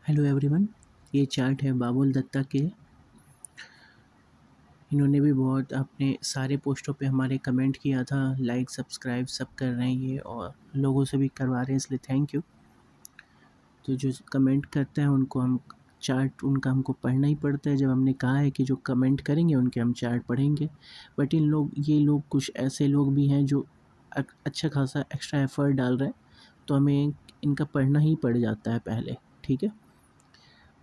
Hello everyone. ये chart है बाबुल दत्ता के। इन्होंने भी बहुत अपने सारे पोस्टों पे हमारे कमेंट किया था, लाइक सब्सक्राइब सब कर रहे हैं ये, और लोगों से भी करवा रहे हैं, इसलिए थैंक यू। तो जो कमेंट करते हैं उनको हम चार्ट उनका हमको पढ़ना ही पड़ता है। जब हमने कहा है कि जो कमेंट करेंगे उनके हम चार्ट पढ़ेंगे, बट ये लोग कुछ ऐसे लोग भी हैं जो अच्छा खासा एक्स्ट्रा एफर्ट डाल रहे हैं, तो हमें इनका पढ़ना ही पड़ जाता है पहले, ठीक है।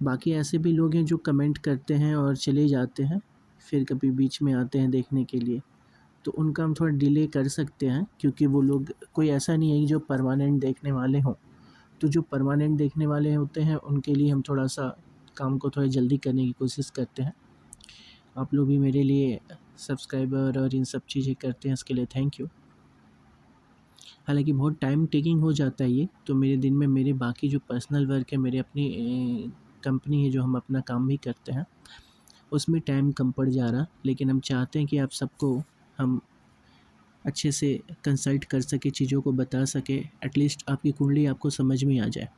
बाकी ऐसे भी लोग हैं जो कमेंट करते हैं और चले जाते हैं, फिर कभी बीच में आते हैं देखने के लिए, तो उनका हम थोड़ा डिले कर सकते हैं, क्योंकि वो लोग कोई ऐसा नहीं है कि जो परमानेंट देखने वाले हों। तो जो परमानेंट देखने वाले होते हैं उनके लिए हम थोड़ा सा काम को थोड़ा जल्दी करने की कोशिश करते हैं। आप लोग भी मेरे लिए सब्सक्राइबर और इन सब चीज़ें करते हैं, इसके लिए थैंक यू। हालांकि बहुत टाइम टेकिंग हो जाता है ये, तो मेरे दिन में मेरे बाकी जो पर्सनल वर्क है, मेरे अपनी कंपनी है जो हम अपना काम भी करते हैं, उसमें टाइम कम पड़ जा रहा। लेकिन हम चाहते हैं कि आप सबको हम अच्छे से कंसल्ट कर सके, चीज़ों को बता सके, एटलीस्ट आपकी कुंडली आपको समझ में आ जाए,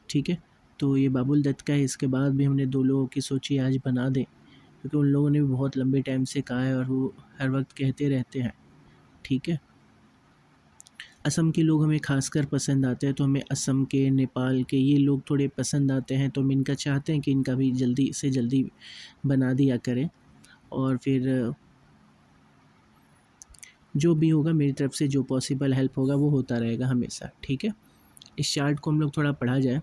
ठीक है। तो ये बाबुल दत्त का है। इसके बाद भी हमने 2 लोगों की सोची आज बना दें, क्योंकि उन लोगों ने भी बहुत लंबे टाइम से कहा है और वो हर वक्त कहते रहते हैं, ठीक है। असम के लोग हमें खासकर पसंद आते हैं, तो हमें असम के, नेपाल के ये लोग थोड़े पसंद आते हैं, तो हम इनका चाहते हैं कि इनका भी जल्दी से जल्दी बना दिया करें। और फिर जो भी होगा मेरी तरफ से, जो पॉसिबल हेल्प होगा वो होता रहेगा हमेशा, ठीक है। इस चार्ट को हम लोग थोड़ा पढ़ा जाए,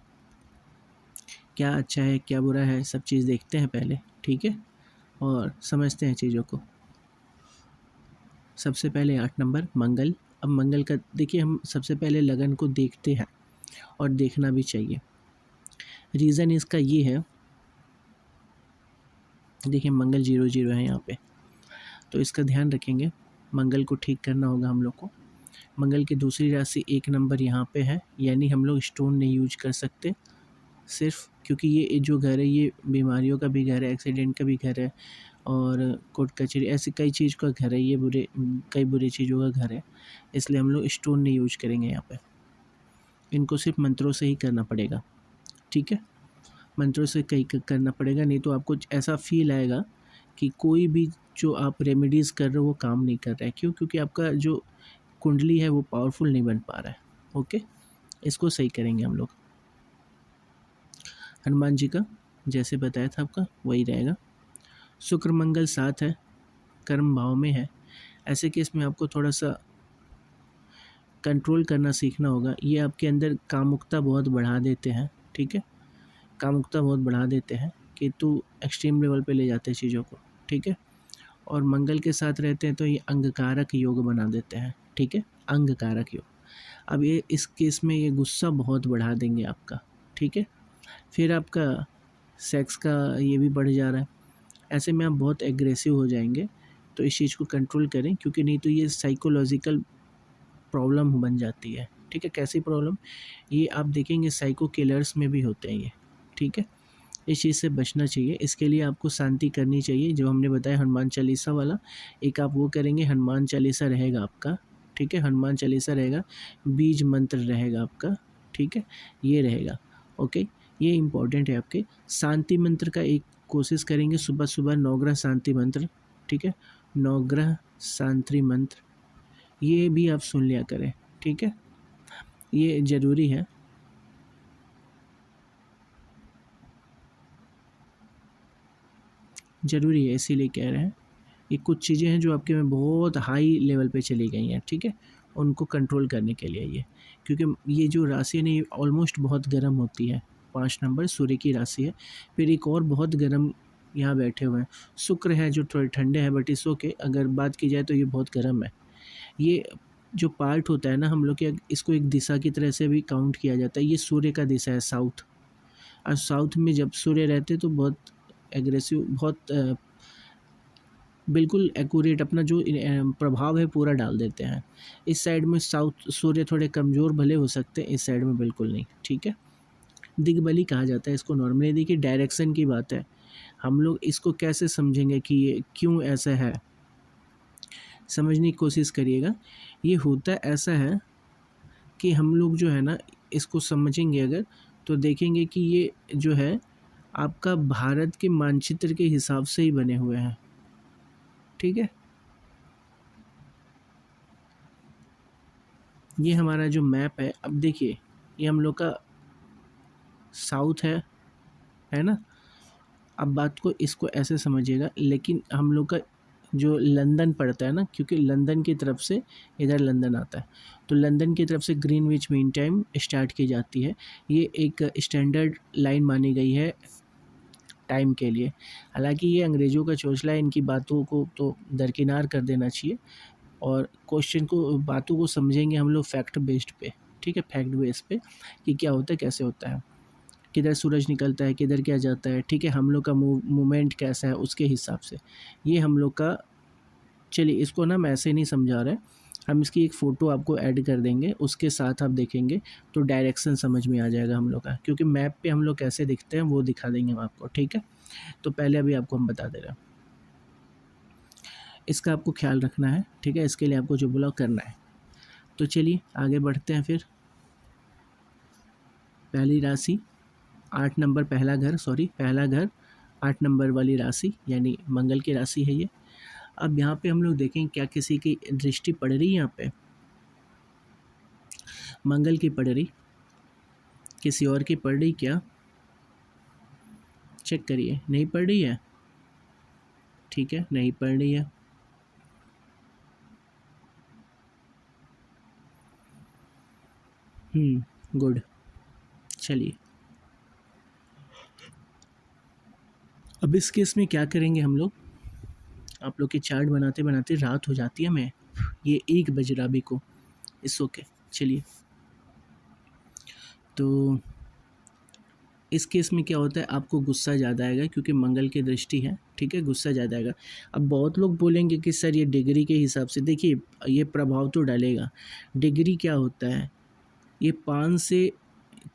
क्या अच्छा है क्या बुरा है सब चीज़ देखते हैं पहले, ठीक है, और समझते हैं चीज़ों को। सबसे पहले 8 नंबर मंगल। अब मंगल का देखिए, हम सबसे पहले लगन को देखते हैं और देखना भी चाहिए। रीज़न इसका ये है, देखिए मंगल 0-0 है यहाँ पे, तो इसका ध्यान रखेंगे। मंगल को ठीक करना होगा हम लोग को। मंगल की दूसरी राशि 1 नंबर यहाँ पे है, यानी हम लोग स्टोन नहीं यूज कर सकते सिर्फ, क्योंकि ये जो घर है ये बीमारियों का भी घर है, एक्सीडेंट का भी घर है, और कोर्ट कचहरी ऐसी कई चीज़ का घर है, ये कई बुरी चीज़ों का घर है, इसलिए हम लोग स्टोन नहीं यूज करेंगे यहाँ पे। इनको सिर्फ मंत्रों से ही करना पड़ेगा, ठीक है। मंत्रों से कहीं करना पड़ेगा, नहीं तो आपको ऐसा फील आएगा कि कोई भी जो आप रेमेडीज़ कर रहे हो वो काम नहीं कर रहा है। क्यों? क्योंकि आपका जो कुंडली है वो पावरफुल नहीं बन पा रहा है, ओके। इसको सही करेंगे हम लोग। हनुमान जी का जैसे बताया था आपका वही रहेगा। शुक्र मंगल साथ है, कर्म भाव में है, ऐसे केस में आपको थोड़ा सा कंट्रोल करना सीखना होगा। ये आपके अंदर कामुकता बहुत बढ़ा देते हैं, ठीक है। कामुकता बहुत बढ़ा देते हैं कि तू एक्सट्रीम लेवल पे ले जाते हैं चीज़ों को, ठीक है। और मंगल के साथ रहते हैं तो ये अंगकारक योग बना देते हैं, ठीक है, अंगकारक योग। अब ये इस केस में ये गुस्सा बहुत बढ़ा देंगे आपका, ठीक है। फिर आपका सेक्स का ये भी बढ़ जा रहा है, ऐसे में आप बहुत एग्रेसिव हो जाएंगे, तो इस चीज़ को कंट्रोल करें, क्योंकि नहीं तो ये साइकोलॉजिकल प्रॉब्लम बन जाती है, ठीक है। कैसी प्रॉब्लम? ये आप देखेंगे साइको किलर्स में भी होते हैं ये, ठीक है। इस चीज़ से बचना चाहिए। इसके लिए आपको शांति करनी चाहिए, जो हमने बताया हनुमान चालीसा वाला, एक आप वो करेंगे, हनुमान चालीसा रहेगा आपका, ठीक है। हनुमान चालीसा रहेगा, बीज मंत्र रहेगा आपका, ठीक है, ये रहेगा, ओके। ये इम्पॉर्टेंट है आपके। शांति मंत्र का एक कोशिश करेंगे सुबह सुबह, नवग्रह शांति मंत्र, ठीक है, नवग्रह शांति मंत्र, ये भी आप सुन लिया करें, ठीक है, ये ज़रूरी है। ज़रूरी है इसीलिए कह रहे हैं। ये कुछ चीज़ें हैं जो आपके में बहुत हाई लेवल पे चली गई हैं, ठीक है, उनको कंट्रोल करने के लिए ये, क्योंकि ये जो राशि है ना ये ऑलमोस्ट बहुत गर्म होती है। 5 नंबर सूर्य की राशि है। फिर एक और बहुत गर्म यहाँ बैठे हुए हैं, शुक्र है जो थोड़े ठंडे हैं, बट इस ओके, अगर बात की जाए तो ये बहुत गर्म है। ये जो पार्ट होता है ना हम लोग के, इसको एक दिशा की तरह से भी काउंट किया जाता है। ये सूर्य का दिशा है, साउथ। और साउथ में जब सूर्य रहते तो बहुत एग्रेसिव, बहुत बिल्कुल एक्यूरेट अपना जो प्रभाव है पूरा डाल देते हैं। इस साइड में साउथ सूर्य थोड़े कमज़ोर भले हो सकते हैं, इस साइड में बिल्कुल नहीं, ठीक है। दिग्बली कहा जाता है इसको नॉर्मली। देखिए डायरेक्शन की बात है, हम लोग इसको कैसे समझेंगे कि ये क्यों ऐसा है, समझने की कोशिश करिएगा। ये होता ऐसा है कि हम लोग जो है ना इसको समझेंगे अगर, तो देखेंगे कि ये जो है आपका भारत के मानचित्र के हिसाब से ही बने हुए हैं। ठीक है, ये हमारा जो मैप है, अब देखिए ये हम लोग का साउथ है ना। अब बात को इसको ऐसे समझिएगा, लेकिन हम लोग का जो लंदन पड़ता है ना, क्योंकि लंदन की तरफ से इधर लंदन आता है, तो लंदन की तरफ से ग्रीनविच मीन टाइम स्टार्ट की जाती है। ये एक स्टैंडर्ड लाइन मानी गई है टाइम के लिए। हालांकि ये अंग्रेज़ों का चोचला है, इनकी बातों को तो दरकिनार कर देना चाहिए और क्वेश्चन को, बातों को समझेंगे हम लोग फैक्ट बेस्ड पे। ठीक है, फैक्ट बेस पे कि क्या होता है, कैसे होता है, किधर सूरज निकलता है, किधर क्या जाता है। ठीक है, हम लोग का मूवमेंट कैसा है उसके हिसाब से ये हम लोग का। चलिए इसको ना मैं ऐसे नहीं समझा रहे, हम इसकी एक फ़ोटो आपको ऐड कर देंगे, उसके साथ आप देखेंगे तो डायरेक्शन समझ में आ जाएगा हम लोग का, क्योंकि मैप पे हम लोग कैसे दिखते हैं वो दिखा देंगे हम आपको। ठीक है, तो पहले अभी आपको हम बता दे रहे हैं, इसका आपको ख्याल रखना है। ठीक है, इसके लिए आपको जो बोला करना है। तो चलिए आगे बढ़ते हैं फिर। पहली राशि 8 नंबर, पहला घर 8 नंबर वाली राशि यानी मंगल की राशि है ये। अब यहाँ पे हम लोग देखें क्या किसी की दृष्टि पड़ रही है, यहाँ पे मंगल की पड़ रही, किसी और की पड़ रही क्या, चेक करिए। नहीं पड़ रही है, ठीक है, नहीं पड़ रही है। गुड। चलिए अब इस केस में क्या करेंगे हम लोग, आप लोग की चार्ट बनाते बनाते रात हो जाती है, मैं ये 1 बज रहा अभी को, इस ओके। चलिए तो इस केस में क्या होता है, आपको गुस्सा ज़्यादा आएगा क्योंकि मंगल की दृष्टि है। ठीक है, गुस्सा ज़्यादा आएगा। अब बहुत लोग बोलेंगे कि सर ये डिग्री के हिसाब से, देखिए ये प्रभाव तो डालेगा। डिग्री क्या होता है, ये 5 से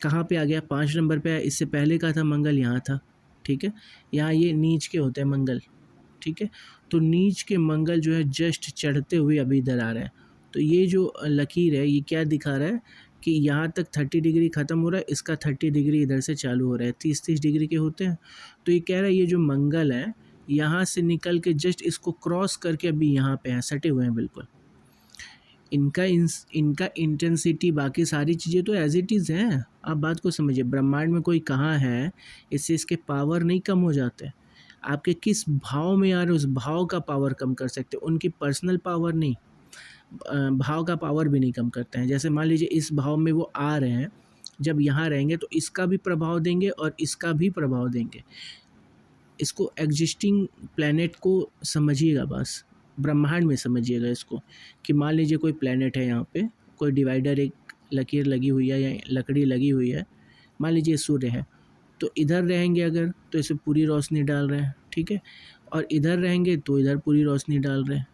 कहाँ पे आ गया, 5 नंबर पे आया, इससे पहले का था मंगल यहाँ था। ठीक है, यहाँ ये नीच के होते हैं मंगल। ठीक है, तो नीच के मंगल जो है जस्ट चढ़ते हुए अभी इधर आ रहा है। तो ये जो लकीर है ये क्या दिखा रहा है कि यहाँ तक 30 डिग्री ख़त्म हो रहा है, इसका 30 डिग्री इधर से चालू हो रहा है, 30-30 डिग्री के होते हैं। तो ये कह रहा है ये जो मंगल है यहाँ से निकल के जस्ट इसको क्रॉस करके अभी यहाँ पे हैं, सटे हुए हैं बिल्कुल। इनका इंटेंसिटी बाकी सारी चीज़ें तो एज इट इज़ हैं। आप बात को समझिए, ब्रह्मांड में कोई कहाँ है, इससे इसके पावर नहीं कम हो जाते। आपके किस भाव में आ रहे उस भाव का पावर कम कर सकते, उनकी पर्सनल पावर नहीं, भाव का पावर भी नहीं कम करते हैं। जैसे मान लीजिए इस भाव में वो आ रहे हैं, जब यहाँ रहेंगे तो इसका भी प्रभाव देंगे और इसका भी प्रभाव देंगे। इसको एग्जिस्टिंग प्लैनेट को समझिएगा, बस ब्रह्मांड में समझिएगा इसको, कि मान लीजिए कोई प्लैनेट है, यहाँ पे कोई डिवाइडर, एक लकीर लगी हुई है या लकड़ी लगी हुई है, मान लीजिए सूर्य है, तो इधर रहेंगे अगर तो इसे पूरी रोशनी डाल रहे हैं। ठीक है, और इधर रहेंगे तो इधर पूरी रोशनी डाल रहे हैं।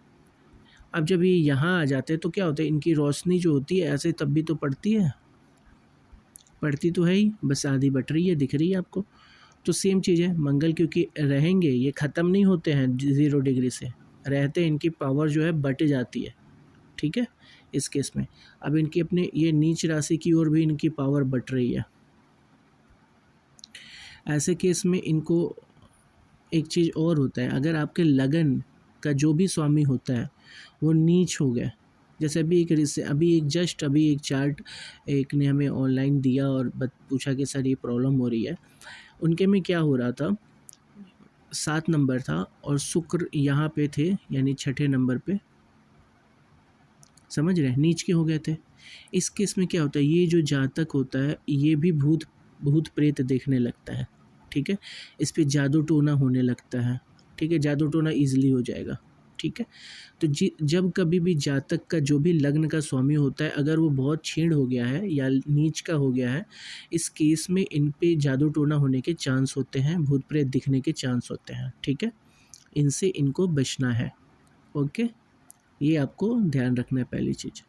अब जब ये यहाँ आ जाते हैं तो क्या होता है, इनकी रोशनी जो होती है ऐसे तब भी तो पड़ती है, पड़ती तो है ही, बस आधी बट रही है, दिख रही है आपको। तो सेम चीज़ है, मंगल क्योंकि रहेंगे, ये ख़त्म नहीं होते हैं 0 डिग्री से, रहते हैं, इनकी पावर जो है बट जाती है। ठीक है, इस केस में अब इनकी अपने ये नीच राशि की ओर भी इनकी पावर बट रही है। ऐसे केस में इनको एक चीज़ और होता है, अगर आपके लगन का जो भी स्वामी होता है वो नीच हो गया, जैसे अभी एक चार्ट एक ने हमें ऑनलाइन दिया और पूछा कि सर ये प्रॉब्लम हो रही है, उनके में क्या हो रहा था, 7 नंबर था और शुक्र यहाँ पे थे यानी 6ठे नंबर पे, समझ रहे हैं, नीच के हो गए थे। इस केस में क्या होता है, ये जो जातक होता है ये भी भूत भूत प्रेत देखने लगता है। ठीक है, इस पे जादू टोना होने लगता है। ठीक है, जादू टोना ईजिली हो जाएगा। ठीक है, तो जब कभी भी जातक का जो भी लग्न का स्वामी होता है अगर वो बहुत क्षीण हो गया है या नीच का हो गया है, इस केस में इन पे जादू टोना होने के चांस होते हैं, भूत प्रेत दिखने के चांस होते हैं। ठीक है, इनसे इनको बचना है। ओके, ये आपको ध्यान रखना है पहली चीज़।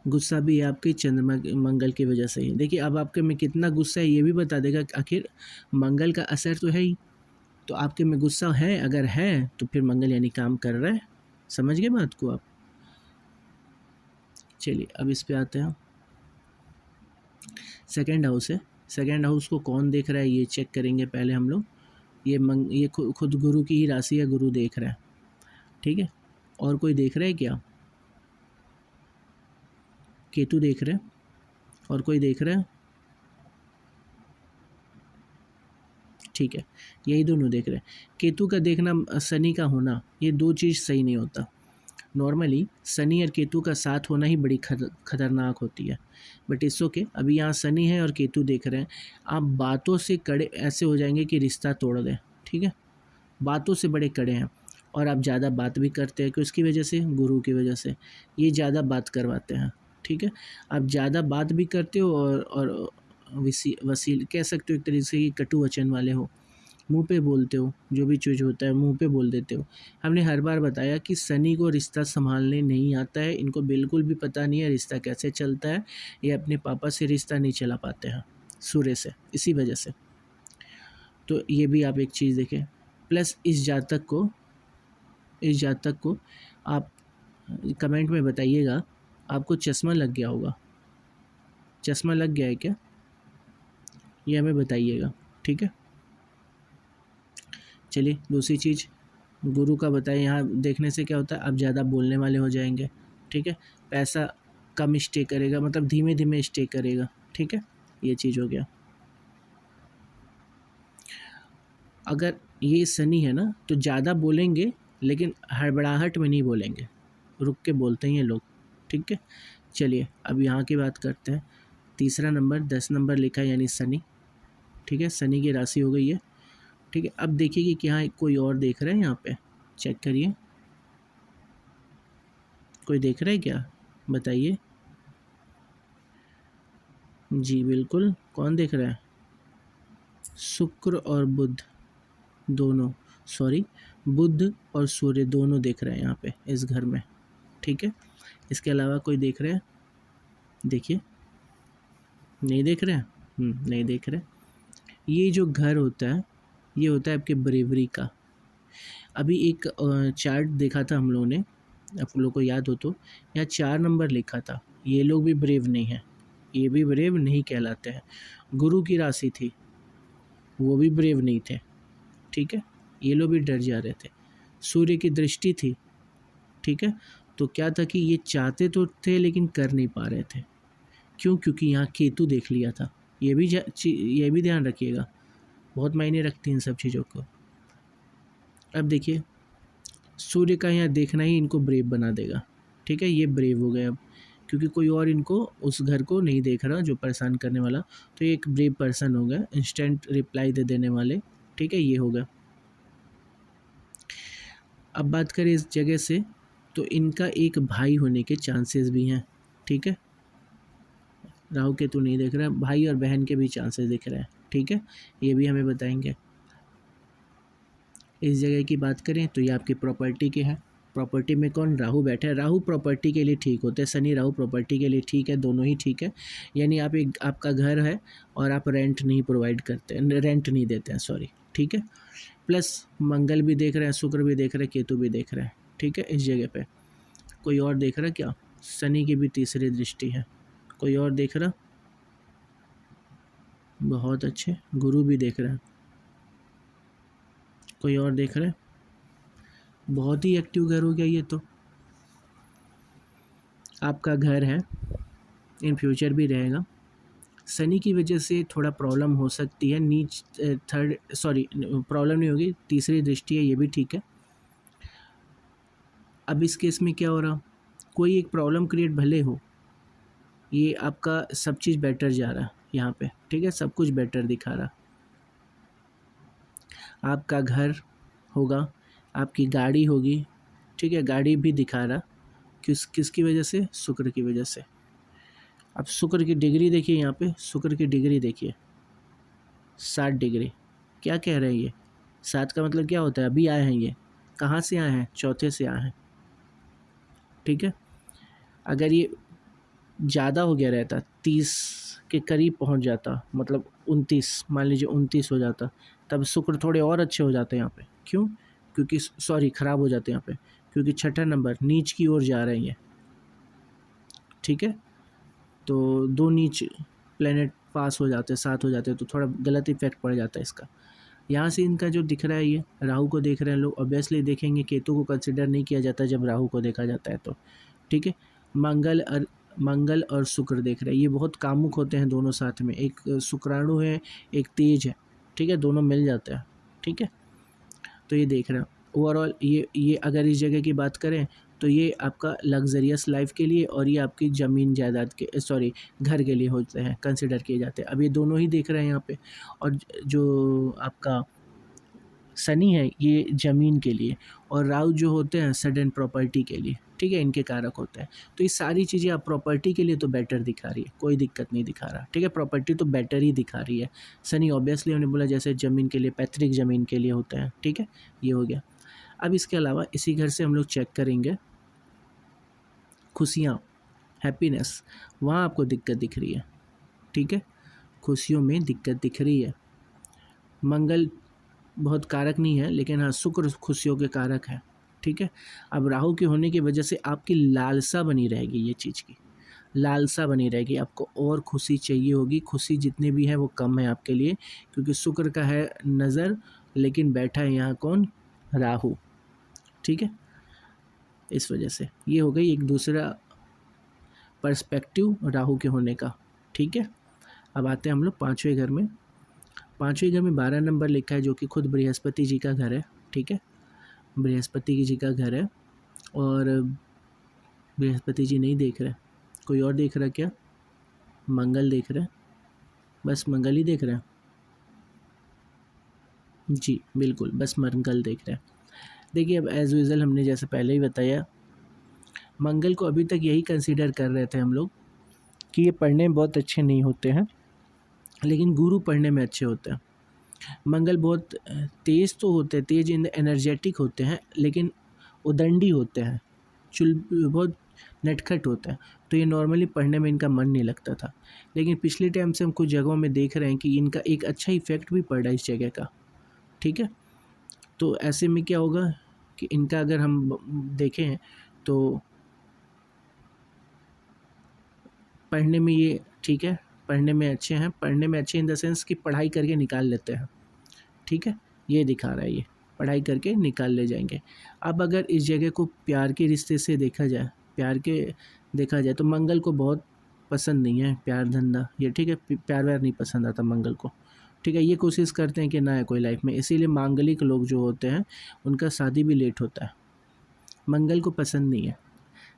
गुस्सा भी है आपके चंद्रमा मंगल की वजह से ही। देखिए अब आपके में कितना गुस्सा है ये भी बता देगा, आखिर मंगल का असर तो है ही, तो आपके में गुस्सा है, अगर है तो फिर मंगल यानी काम कर रहा है। समझ गए बात को आप। चलिए अब इस पे आते हैं। सेकंड हाउस है। सेकंड हाउस को कौन देख रहा है ये चेक करेंगे पहले हम लोग। ये खुद गुरु की ही राशि है, गुरु देख रहा है, ठीक है। और कोई देख रहा है क्या? केतु देख रहे हैं। और कोई देख रहा है? ठीक है, यही दोनों देख रहे हैं। केतु का देखना, शनि का होना, ये दो चीज़ सही नहीं होता। नॉर्मली शनि और केतु का साथ होना ही बड़ी खतरनाक होती है, बट इट्स ओके। अभी यहाँ शनि है और केतु देख रहे हैं, आप बातों से कड़े ऐसे हो जाएंगे कि रिश्ता तोड़ दें, ठीक है। बातों से बड़े कड़े हैं, और आप ज़्यादा बात भी करते हैं कि उसकी वजह से, गुरु की वजह से ये ज़्यादा बात करवाते हैं, ठीक है। आप ज़्यादा बात भी करते हो और वसील कह सकते हो एक तरीके से कि कटु वचन वाले हो, मुंह पे बोलते हो, जो भी चीज़ होता है मुंह पे बोल देते हो। हमने हर बार बताया कि शनि को रिश्ता संभालने नहीं आता है, इनको बिल्कुल भी पता नहीं है रिश्ता कैसे चलता है। ये अपने पापा से रिश्ता नहीं चला पाते हैं, सूर्य से, इसी वजह से। तो ये भी आप एक चीज़ देखें। प्लस इस जातक को आप कमेंट में बताइएगा, आपको चश्मा लग गया होगा। चश्मा लग गया है क्या, ये हमें बताइएगा, ठीक है। चलिए दूसरी चीज़ गुरु का बताएं। यहाँ देखने से क्या होता है, आप ज़्यादा बोलने वाले हो जाएंगे, ठीक है। पैसा कम स्टे करेगा, मतलब धीमे धीमे स्टे करेगा, ठीक है। ये चीज़ हो गया। अगर ये शनि है ना, तो ज़्यादा बोलेंगे लेकिन हड़बड़ाहट में नहीं बोलेंगे, रुक के बोलते हैं ये लोग, ठीक है। चलिए अब यहाँ की बात करते हैं। तीसरा नंबर 10 नंबर लिखा है, यानी शनि, ठीक है। शनि की राशि हो गई है, ठीक है। अब देखिए कि क्या कोई और देख रहा है, यहाँ पे चेक करिए, कोई देख रहा है क्या, बताइए। जी बिल्कुल, कौन देख रहा है? शुक्र और बुध दोनों, सॉरी, बुध और सूर्य दोनों देख रहे हैं यहाँ पे इस घर में, ठीक है। इसके अलावा कोई देख रहे हैं? देखिए, नहीं देख रहे हैं, नहीं देख रहे। ये जो घर होता है, ये होता है आपके ब्रेवरी का। अभी एक चार्ट देखा था हम लोगों ने, आप लोगों को याद हो तो, यहाँ 4 नंबर लिखा था। ये लोग भी ब्रेव नहीं हैं, ये भी ब्रेव नहीं कहलाते हैं। गुरु की राशि थी, वो भी ब्रेव नहीं थे, ठीक है। ये लोग भी डर जा रहे थे। सूर्य की दृष्टि थी, ठीक है। तो क्या था कि ये चाहते तो थे लेकिन कर नहीं पा रहे थे। क्यों? क्योंकि यहाँ केतु देख लिया था। ये भी ध्यान रखिएगा, बहुत मायने रखती हैं इन सब चीज़ों को। अब देखिए, सूर्य का यहाँ देखना ही इनको ब्रेव बना देगा, ठीक है। ये ब्रेव हो गए अब, क्योंकि कोई और इनको उस घर को नहीं देख रहा जो परेशान करने वाला। तो ये एक ब्रेव पर्सन हो गया, इंस्टेंट रिप्लाई दे देने वाले, ठीक है। ये हो गया। अब बात करें इस जगह से, तो इनका एक भाई होने के चांसेस भी हैं, ठीक है। राहु केतु नहीं देख रहा है, भाई और बहन के भी चांसेस दिख रहे हैं, ठीक है। ये भी हमें बताएंगे। इस जगह की बात करें तो ये आपकी प्रॉपर्टी के है। प्रॉपर्टी में कौन? राहु बैठा है। राहु प्रॉपर्टी के लिए ठीक होते हैं, शनि राहु प्रॉपर्टी के लिए ठीक है, दोनों ही ठीक है। यानी आपका घर है और आप रेंट नहीं प्रोवाइड करते हैं, रेंट नहीं देते हैं, सॉरी, ठीक है। प्लस मंगल भी देख रहे हैं, शुक्र भी देख रहे हैं, केतु भी देख रहे हैं, ठीक है। इस जगह पे कोई और देख रहा है क्या? शनि की भी तीसरी दृष्टि है। कोई और देख रहा? बहुत अच्छे, गुरु भी देख रहा है। कोई और देख रहा है? बहुत ही एक्टिव घर हो गया ये तो। आपका घर है, इन फ्यूचर भी रहेगा। शनि की वजह से थोड़ा प्रॉब्लम हो सकती है, प्रॉब्लम नहीं होगी, तीसरी दृष्टि है, ये भी ठीक है। अब इस केस में क्या हो रहा, कोई एक प्रॉब्लम क्रिएट भले हो, ये आपका सब चीज़ बेटर जा रहा है यहाँ पे, ठीक है। सब कुछ बेटर दिखा रहा। आपका घर होगा, आपकी गाड़ी होगी, ठीक है। गाड़ी भी दिखा रहा, किसकी वजह से? शुक्र की वजह से। अब शुक्र की डिग्री देखिए, यहाँ पे शुक्र की डिग्री देखिए, 7 डिग्री। क्या कह रहे हैं ये? 7 का मतलब क्या होता है? अभी आए हैं ये, कहाँ से आए हैं? चौथे से आए हैं, ठीक है। अगर ये ज़्यादा हो गया रहता, 30 के करीब पहुँच जाता, मतलब 29, मान लीजिए 29 हो जाता, तब शुक्र थोड़े और अच्छे हो जाते हैं यहाँ पे। क्यों? क्योंकि सॉरी, ख़राब हो जाते हैं यहाँ पे, क्योंकि छठा नंबर नीच की ओर जा रहे हैं ये, ठीक है। तो 2 नीच प्लेनेट पास हो जाते हैं, साथ हो जाते हैं, तो थोड़ा गलत इफेक्ट पड़ जाता है इसका। यहाँ से इनका जो दिख रहा है, ये राहु को देख रहे हैं लोग, ऑब्वियसली देखेंगे, केतु को कंसिडर नहीं किया जाता जब राहु को देखा जाता है तो, ठीक है। मंगल और शुक्र देख रहे हैं, ये बहुत कामुक होते हैं दोनों साथ में, एक शुक्राणु है, एक तेज है, ठीक है, दोनों मिल जाते हैं, ठीक है। तो ये देख रहे हैं ओवरऑल, ये अगर इस जगह की बात करें तो ये आपका लग्जरियस लाइफ के लिए और ये आपकी ज़मीन जायदाद के घर के लिए होते हैं, कंसिडर किए जाते हैं। अब ये दोनों ही देख रहे हैं यहाँ पे। और जो आपका शनि है ये ज़मीन के लिए, और राहु जो होते हैं सडन प्रॉपर्टी के लिए, ठीक है, इनके कारक होते हैं। तो ये सारी चीज़ें आप प्रॉपर्टी के लिए तो बेटर दिखा रही है, कोई दिक्कत नहीं दिखा रहा, ठीक है, प्रॉपर्टी तो बेटर ही दिखा रही है। शनि ऑब्वियसली हमने बोला जैसे ज़मीन के लिए, पैतृक ज़मीन के लिए होते हैं, ठीक है, ये हो गया। अब इसके अलावा इसी घर से हम लोग चेक करेंगे खुशियाँ, हैप्पीनेस, वहाँ आपको दिक्कत दिख रही है, ठीक है, खुशियों में दिक्कत दिख रही है। मंगल बहुत कारक नहीं है, लेकिन हाँ शुक्र खुशियों के कारक है, ठीक है। अब राहु के होने की वजह से आपकी लालसा बनी रहेगी, ये चीज़ की लालसा बनी रहेगी, आपको और खुशी चाहिए होगी। खुशी जितनी भी है वो कम है आपके लिए, क्योंकि शुक्र का है नज़र, लेकिन बैठा है यहाँ कौन, राहु, ठीक है। इस वजह से ये हो गई एक दूसरा पर्सपेक्टिव राहु के होने का, ठीक है। अब आते हैं हम लोग पाँचवें घर में। पाँचवें घर में 12 नंबर लिखा है, जो कि खुद बृहस्पति जी का घर है, ठीक है, बृहस्पति जी का घर है। और बृहस्पति जी नहीं देख रहे, कोई और देख रहा क्या, मंगल देख रहे, बस मंगल ही देख रहे हैं जी, बिल्कुल बस मंगल देख रहे हैं। देखिए अब एज यूजल हमने जैसे पहले ही बताया, मंगल को अभी तक यही कंसीडर कर रहे थे हम लोग कि ये पढ़ने में बहुत अच्छे नहीं होते हैं, लेकिन गुरु पढ़ने में अच्छे होते हैं। मंगल बहुत तेज़ तो होते हैं, तेज एनर्जेटिक होते हैं, लेकिन उदंडी होते हैं, बहुत नटखट होता है, तो ये नॉर्मली पढ़ने में इनका मन नहीं लगता था। लेकिन पिछले टाइम से हम कुछ जगहों में देख रहे हैं कि इनका एक अच्छा इफेक्ट भी पड़ रहा है इस जगह का, ठीक है। तो ऐसे में क्या होगा कि इनका अगर हम देखें तो पढ़ने में ये ठीक है, पढ़ने में अच्छे हैं, पढ़ने में अच्छे इन द सेंस कि पढ़ाई करके निकाल लेते हैं, ठीक है, ये दिखा रहा है, ये पढ़ाई करके निकाल ले जाएंगे। अब अगर इस जगह को प्यार के रिश्ते से देखा जाए, देखा जाए तो मंगल को बहुत पसंद नहीं है प्यार धंधा ये, ठीक है, प्यार व्यार नहीं पसंद आता मंगल को, ठीक है। ये कोशिश करते हैं कि ना है कोई लाइफ में, इसीलिए मांगलिक लोग जो होते हैं उनका शादी भी लेट होता है, मंगल को पसंद नहीं है,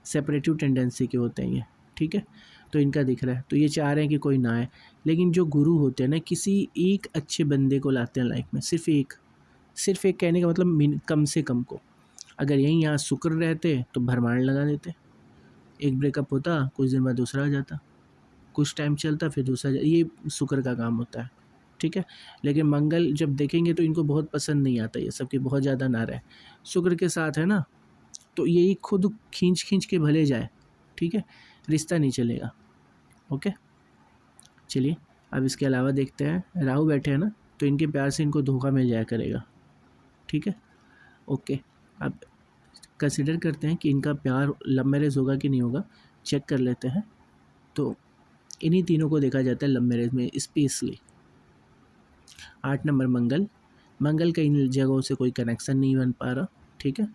सेपरेटिव टेंडेंसी के होते हैं ये, ठीक है। तो इनका दिख रहा है, तो ये चाह रहे हैं कि कोई ना आए। लेकिन जो गुरु होते हैं ना, किसी एक अच्छे बंदे को लाते हैं लाइफ में, सिर्फ एक कहने का मतलब कम से कम को। अगर यहीं यहाँ शुक्र रहते तो भरमार लगा देते, एक ब्रेकअप होता, कुछ दिन बाद दूसरा आ जाता, कुछ टाइम चलता फिर दूसरा ये शुक्र का काम होता है, ठीक है। लेकिन मंगल जब देखेंगे तो इनको बहुत पसंद नहीं आता ये सब, कि बहुत ज़्यादा ना रहे, शुक्र के साथ है ना, तो यही खुद खींच के भले जाए, ठीक है, रिश्ता नहीं चलेगा, ओके। चलिए अब इसके अलावा देखते हैं, राहु बैठे हैं ना, तो इनके प्यार से इनको धोखा मिल जाया करेगा, ठीक है, ओके। अब कंसिडर करते हैं कि इनका प्यार लव मैरिज होगा कि नहीं होगा, चेक कर लेते हैं। तो इन्हीं तीनों को देखा जाता है लव मैरिज में स्पेशली। 8 नंबर मंगल का इन जगहों से कोई कनेक्शन नहीं बन पा रहा, ठीक है।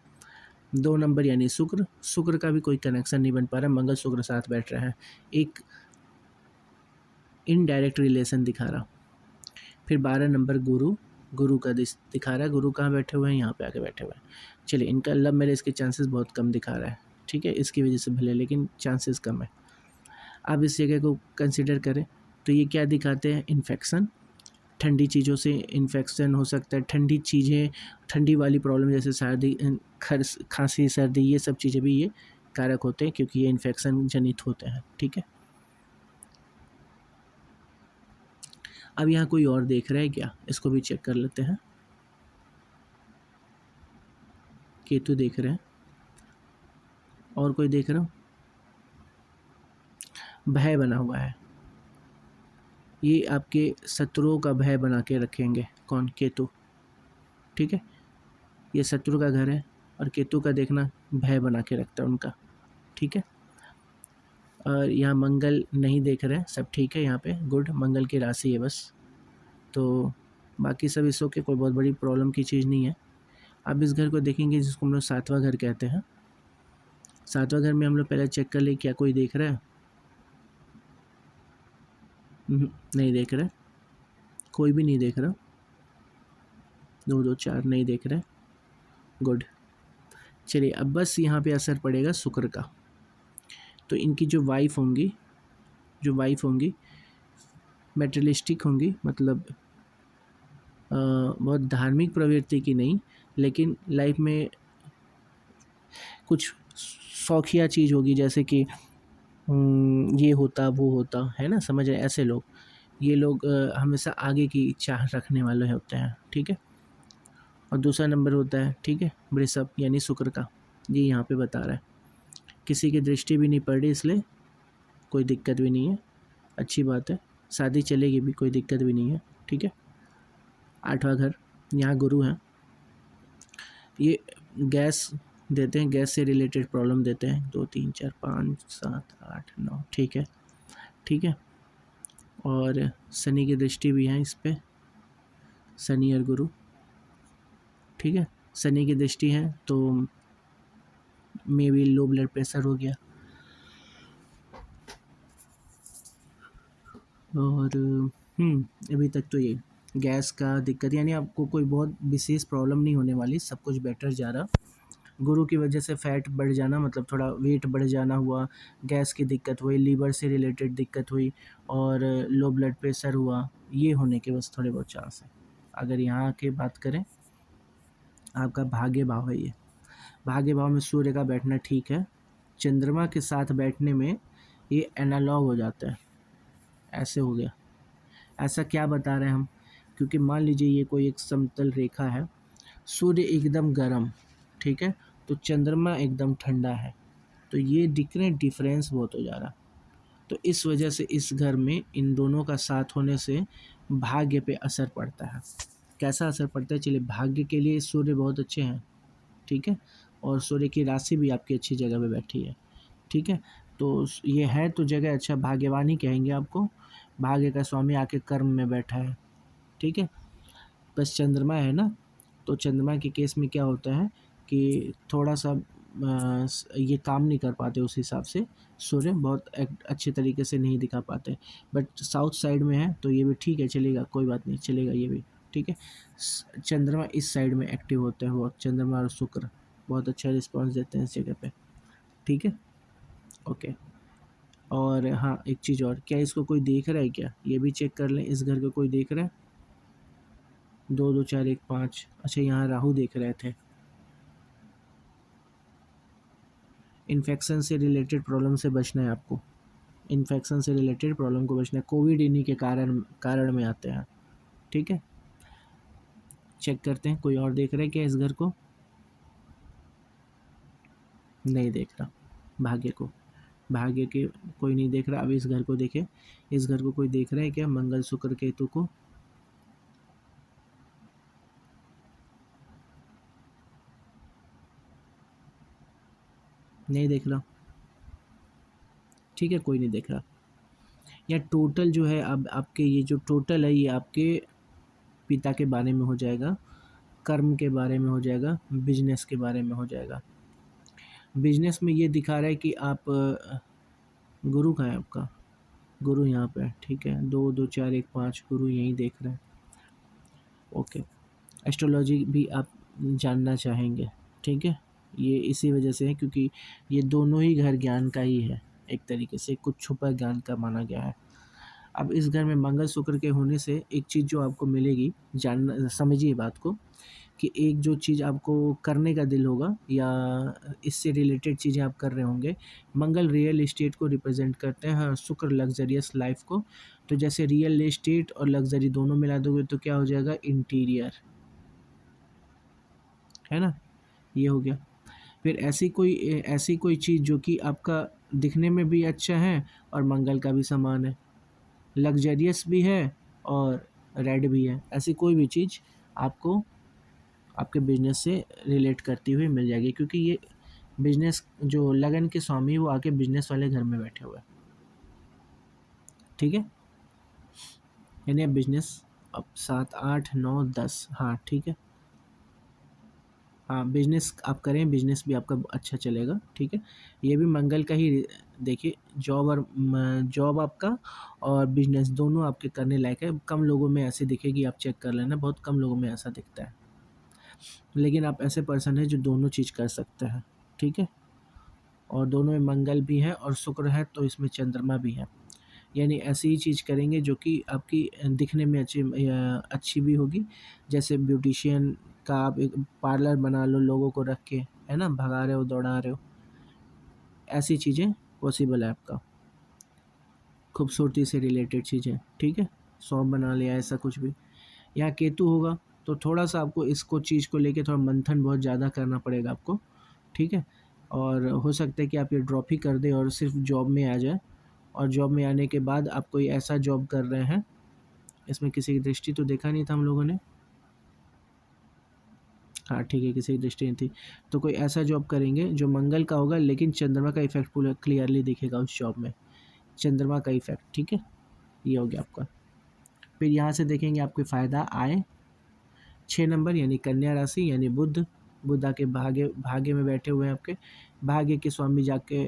2 नंबर यानी शुक्र का भी कोई कनेक्शन नहीं बन पा रहा, मंगल शुक्र साथ बैठ रहे हैं, एक इनडायरेक्ट रिलेशन दिखा रहा। फिर 12 नंबर गुरु का दिखा रहा है, गुरु कहाँ बैठे हुए हैं, यहाँ पे आके बैठे हुए हैं। चलिए इनका लव मैरिज के चांसेस बहुत कम दिखा रहा है, ठीक है, इसकी वजह से भले, लेकिन चांसेस कम है। अब इस जगह को कंसिडर करें तो ये क्या दिखाते हैं, इन्फेक्शन, ठंडी चीज़ों से इन्फेक्शन हो सकता है, ठंडी चीज़ें, ठंडी वाली प्रॉब्लम जैसे सर्दी, खांसी, सर्दी, ये सब चीज़ें भी ये कारक होते हैं, क्योंकि ये इन्फेक्शन जनित होते हैं, ठीक है। अब यहाँ कोई और देख रहा है क्या, इसको भी चेक कर लेते हैं। केतु देख रहे हैं, और कोई देख रहा हूँ, भय बना हुआ है, ये आपके शत्रुओं का भय बना के रखेंगे, कौन, केतु, ठीक है, ये शत्रु का घर है, और केतु का देखना भय बना के रखता है उनका, ठीक है। और यहाँ मंगल नहीं देख रहे हैं, सब ठीक है यहाँ पे, गुड, मंगल की राशि है बस। तो बाकी सब इसो के कोई बहुत बड़ी प्रॉब्लम की चीज़ नहीं है। अब इस घर को देखेंगे जिसको हम लोग सातवां घर कहते हैं। सातवां घर में हम लोग पहले चेक कर ले क्या कोई देख रहा है। नहीं देख रहा, कोई भी नहीं देख रहा। 2 2 4 नहीं देख रहे, गुड। चलिए अब बस यहाँ पे असर पड़ेगा शुक्र का। तो इनकी जो वाइफ होंगी मेटेरियलिस्टिक होंगी, मतलब बहुत धार्मिक प्रवृत्ति की नहीं, लेकिन लाइफ में कुछ शौकिया चीज़ होगी, जैसे कि ये होता वो होता है ना, समझ रहे ऐसे लोग। ये लोग हमेशा आगे की चाह रखने वाले होते हैं, ठीक है। और दूसरा नंबर होता है, ठीक है, वृषभ यानी शुक्र का। ये यहाँ पे बता रहा है किसी की दृष्टि भी नहीं पड़ रही, इसलिए कोई दिक्कत भी नहीं है, अच्छी बात है। शादी चलेगी भी, कोई दिक्कत भी नहीं है, ठीक है। आठवां घर, यहाँ गुरु हैं, ये गैस देते हैं, गैस से रिलेटेड प्रॉब्लम देते हैं। 2 3 4 5 7 8 9, ठीक है, ठीक है। और शनि की दृष्टि भी है इस पे, शनि और गुरु, ठीक है। शनि की दृष्टि है तो may be low blood pressure हो गया। और अभी तक तो ये गैस का दिक्कत, यानी आपको कोई बहुत विशेष प्रॉब्लम नहीं होने वाली, सब कुछ बेटर जा रहा। गुरु की वजह से फैट बढ़ जाना, मतलब थोड़ा वेट बढ़ जाना हुआ, गैस की दिक्कत हुई, लीवर से रिलेटेड दिक्कत हुई, और लो ब्लड प्रेशर हुआ, ये होने के बस थोड़े बहुत चांस है। अगर यहाँ की बात करें, आपका भाग्य भाव है, ये भाग्य भाव में सूर्य का बैठना ठीक है। चंद्रमा के साथ बैठने में ये एनालॉग हो जाता है, ऐसे हो गया। ऐसा क्या बता रहे हैं हम, क्योंकि मान लीजिए ये कोई एक समतल रेखा है, सूर्य एकदम गर्म, ठीक है, तो चंद्रमा एकदम ठंडा है, तो ये दिख रहे डिफरेंस बहुत हो जा रहा। तो इस वजह से इस घर में इन दोनों का साथ होने से भाग्य पे असर पड़ता है। कैसा असर पड़ता है, चलिए, भाग्य के लिए सूर्य बहुत अच्छे हैं, ठीक है, और सूर्य की राशि भी आपकी अच्छी जगह पे बैठी है, ठीक है। तो ये है तो जगह अच्छा, भाग्यवान ही कहेंगे आपको। भाग्य का स्वामी आके कर्म में बैठा है, ठीक है। बस चंद्रमा है ना, तो चंद्रमा के केस में क्या होता है कि थोड़ा सा ये काम नहीं कर पाते उस हिसाब से, सूर्य बहुत अच्छे तरीके से नहीं दिखा पाते। बट साउथ साइड में है तो ये भी ठीक है, चलेगा, कोई बात नहीं, चलेगा ये भी, ठीक है। चंद्रमा इस साइड में एक्टिव होते हैं, वो चंद्रमा और शुक्र बहुत अच्छा रिस्पॉन्स देते हैं इस जगह पे, ठीक है, ओके। और हाँ, एक चीज़ और, क्या इसको कोई देख रहा है क्या, ये भी चेक कर लें, इस घर को कोई देख रहा है। 2 2 4 1 5, अच्छा, यहाँ राहु देख रहे थे। इन्फेक्शन से रिलेटेड प्रॉब्लम से बचना है आपको, इन्फेक्शन से रिलेटेड प्रॉब्लम को बचना है, कोविड इन्हीं के कारण में आते हैं, ठीक है। चेक करते हैं कोई और देख रहा है क्या इस घर को, नहीं देख रहा। भाग्य को, भाग्य के कोई नहीं देख रहा। अब इस घर को देखे, इस घर को कोई देख रहा है क्या, मंगल शुक्र केतु को, नहीं देख रहा, ठीक है, कोई नहीं देख रहा। या टोटल जो है, अब आपके ये जो टोटल है, ये आपके पिता के बारे में हो जाएगा, कर्म के बारे में हो जाएगा, बिजनेस के बारे में हो जाएगा। बिजनेस में ये दिखा रहा है कि आप गुरु का है आपका, गुरु यहाँ पे है, ठीक है। 2 2 4 1 5, गुरु यहीं देख रहे हैं, ओके। एस्ट्रोलॉजी भी आप जानना चाहेंगे, ठीक है, ये इसी वजह से है क्योंकि ये दोनों ही घर ज्ञान का ही है, एक तरीके से कुछ छुपा ज्ञान का माना गया है। अब इस घर में मंगल शुक्र के होने से एक चीज़ जो आपको मिलेगी, जानना, समझिए बात को, कि एक जो चीज़ आपको करने का दिल होगा या इससे रिलेटेड चीज़ें आप कर रहे होंगे, मंगल रियल एस्टेट को रिप्रेजेंट करते हैं और शुक्र लग्जरियस लाइफ को। तो जैसे रियल एस्टेट और लग्जरी दोनों मिला दोगे तो क्या हो जाएगा, इंटीरियर, है ना, ये हो गया। फिर ऐसी कोई चीज़ जो कि आपका दिखने में भी अच्छा है और मंगल का भी समान है, लग्जरियस भी है और रेड भी है, ऐसी कोई भी चीज़ आपको आपके बिजनेस से रिलेट करती हुई मिल जाएगी, क्योंकि ये बिजनेस जो लगन के स्वामी वो आके बिजनेस वाले घर में बैठे हुए हैं, ठीक है, यानी अब बिजनेस अब 7 8 9 10, हाँ ठीक है, हाँ बिजनेस आप करें, बिजनेस भी आपका अच्छा चलेगा। ठीक है, ये भी मंगल का ही देखिए, जॉब और जॉब आपका और बिजनेस दोनों आपके करने लायक है। कम लोगों में ऐसे दिखेगी, आप चेक कर लेना, बहुत कम लोगों में ऐसा दिखता है, लेकिन आप ऐसे पर्सन है जो दोनों चीज़ कर सकते हैं। ठीक है, और दोनों में मंगल भी है और शुक्र है, तो इसमें चंद्रमा भी है, यानी ऐसी ही चीज़ करेंगे जो कि आपकी दिखने में अच्छी भी होगी। जैसे ब्यूटिशियन का आप एक पार्लर बना लो लोगों को रख के, है ना, भगा रहे हो दौड़ा रहे हो, ऐसी चीज़ें पॉसिबल है आपका, खूबसूरती से रिलेटेड चीज़ें। ठीक है, शॉप बना लिया, ऐसा कुछ भी। यहाँ केतु होगा तो थोड़ा सा आपको इसको चीज़ को लेके थोड़ा मंथन बहुत ज़्यादा करना पड़ेगा आपको। ठीक है, और हो सकता है कि आप ये ड्रॉप ही कर दें और सिर्फ जॉब में आ जाए, और जॉब में आने के बाद आप कोई ऐसा जॉब कर रहे हैं, इसमें किसी की दृष्टि तो देखा नहीं था हम लोगों ने, हाँ ठीक है, किसी की दृष्टि नहीं थी, तो कोई ऐसा जॉब करेंगे जो मंगल का होगा, लेकिन चंद्रमा का इफेक्ट पूरा क्लियरली दिखेगा उस जॉब में, चंद्रमा का इफेक्ट। ठीक है, ये हो गया आपका। फिर यहाँ से देखेंगे आपको फ़ायदा आए 6 नंबर, यानी कन्या राशि, यानी बुध। बुध आके भाग्य भाग्य में बैठे हुए हैं आपके, भाग्य के स्वामी जाके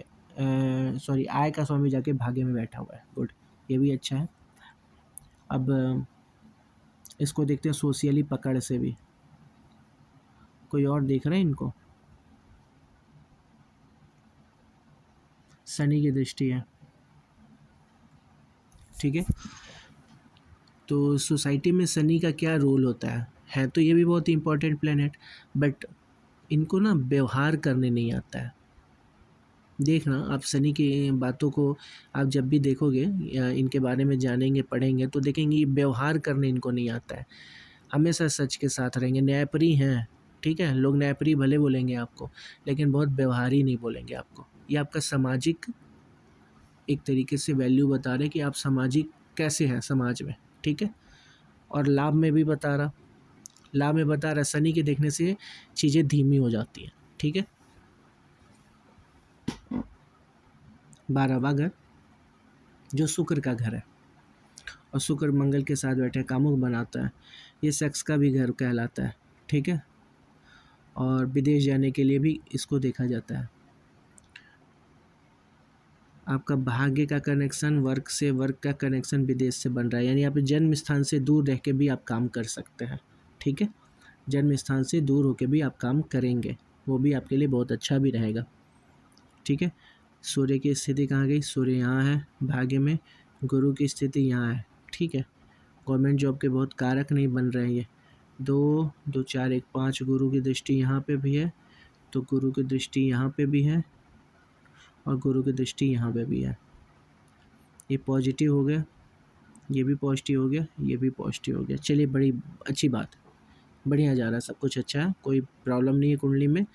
सॉरी आय का स्वामी जाके भाग्य में बैठा हुआ है, गुड, ये भी अच्छा है। अब इसको देखते हैं सोशियली पकड़ से भी, कोई और देख रहे हैं इनको, शनि की दृष्टि है। ठीक है, तो सोसाइटी में शनि का क्या रोल होता है तो ये भी बहुत ही इंपॉर्टेंट प्लेनेट, बट इनको ना व्यवहार करने नहीं आता है। देखना आप शनि की बातों को आप जब भी देखोगे या इनके बारे में जानेंगे पढ़ेंगे तो देखेंगे ये व्यवहार करने इनको नहीं आता है, हमेशा सच के साथ रहेंगे, न्यायप्रिय हैं। ठीक है, लोग न्यायप्रिय भले बोलेंगे आपको, लेकिन बहुत व्यवहारी नहीं बोलेंगे आपको। ये आपका सामाजिक एक तरीके से वैल्यू बता रहे कि आप सामाजिक कैसे हैं समाज में। ठीक है, और लाभ में भी बता रहा, लाभ में बता रहा शनि के देखने से चीज़ें धीमी हो जाती हैं। ठीक है, 12वां घर जो शुक्र का घर है, और शुक्र मंगल के साथ बैठे कामुक बनाता है, ये सेक्स का भी घर कहलाता है। ठीक है, और विदेश जाने के लिए भी इसको देखा जाता है। आपका भाग्य का कनेक्शन वर्क से, वर्क का कनेक्शन विदेश से बन रहा है, यानी आप जन्म स्थान से दूर रह के भी आप काम कर सकते हैं। ठीक है, जन्म स्थान से दूर होकर भी आप काम करेंगे, वो भी आपके लिए बहुत अच्छा भी रहेगा। ठीक है, सूर्य की स्थिति कहाँ गई, सूर्य यहाँ है भाग्य में, गुरु की स्थिति यहाँ है। ठीक है, गवर्नमेंट जॉब के बहुत कारक नहीं बन रहे हैं ये, 2 2 4 1 5, गुरु की दृष्टि यहाँ पे भी है, तो गुरु की दृष्टि यहाँ पे भी है, और गुरु की दृष्टि यहाँ पे भी है। ये पॉजिटिव हो गया, ये भी पॉजिटिव हो गया, ये भी पॉजिटिव हो गया। चलिए, बड़ी अच्छी बात है, बढ़िया जा रहा है, सब कुछ अच्छा है, कोई प्रॉब्लम नहीं है कुंडली में,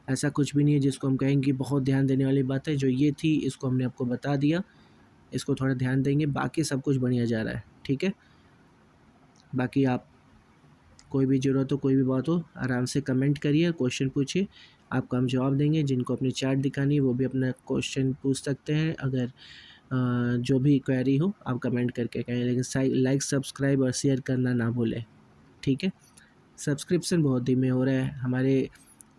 ऐसा कुछ भी नहीं है जिसको हम कहेंगे कि बहुत ध्यान देने वाली बात है। जो ये थी इसको हमने आपको बता दिया, इसको थोड़ा ध्यान देंगे, बाकी सब कुछ बढ़िया जा रहा है। ठीक है, बाकी आप कोई भी ज़रूरत हो, कोई भी बात हो, आराम से कमेंट करिए, क्वेश्चन पूछिए, आपको हम जवाब देंगे। जिनको अपनी चार्ट दिखानी है वो भी अपना क्वेश्चन पूछ सकते हैं, अगर जो भी क्वेरी हो आप कमेंट करके कहें, लेकिन लाइक सब्सक्राइब और शेयर करना ना भूलें। ठीक है, सब्सक्रिप्शन बहुत धीमे हो रहा है, हमारे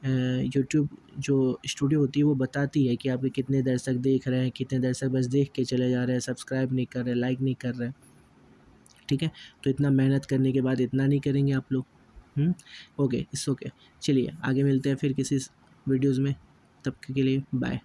यूट्यूब जो स्टूडियो होती है वो बताती है कि आपके कितने दर्शक देख रहे हैं, कितने दर्शक बस देख के चले जा रहे हैं, सब्सक्राइब नहीं कर रहे, लाइक नहीं कर रहे। ठीक है, तो इतना मेहनत करने के बाद इतना नहीं करेंगे आप लोग। ओके, इट्स ओके, चलिए आगे मिलते हैं फिर किसी वीडियोज़ में, तब के लिए बाय।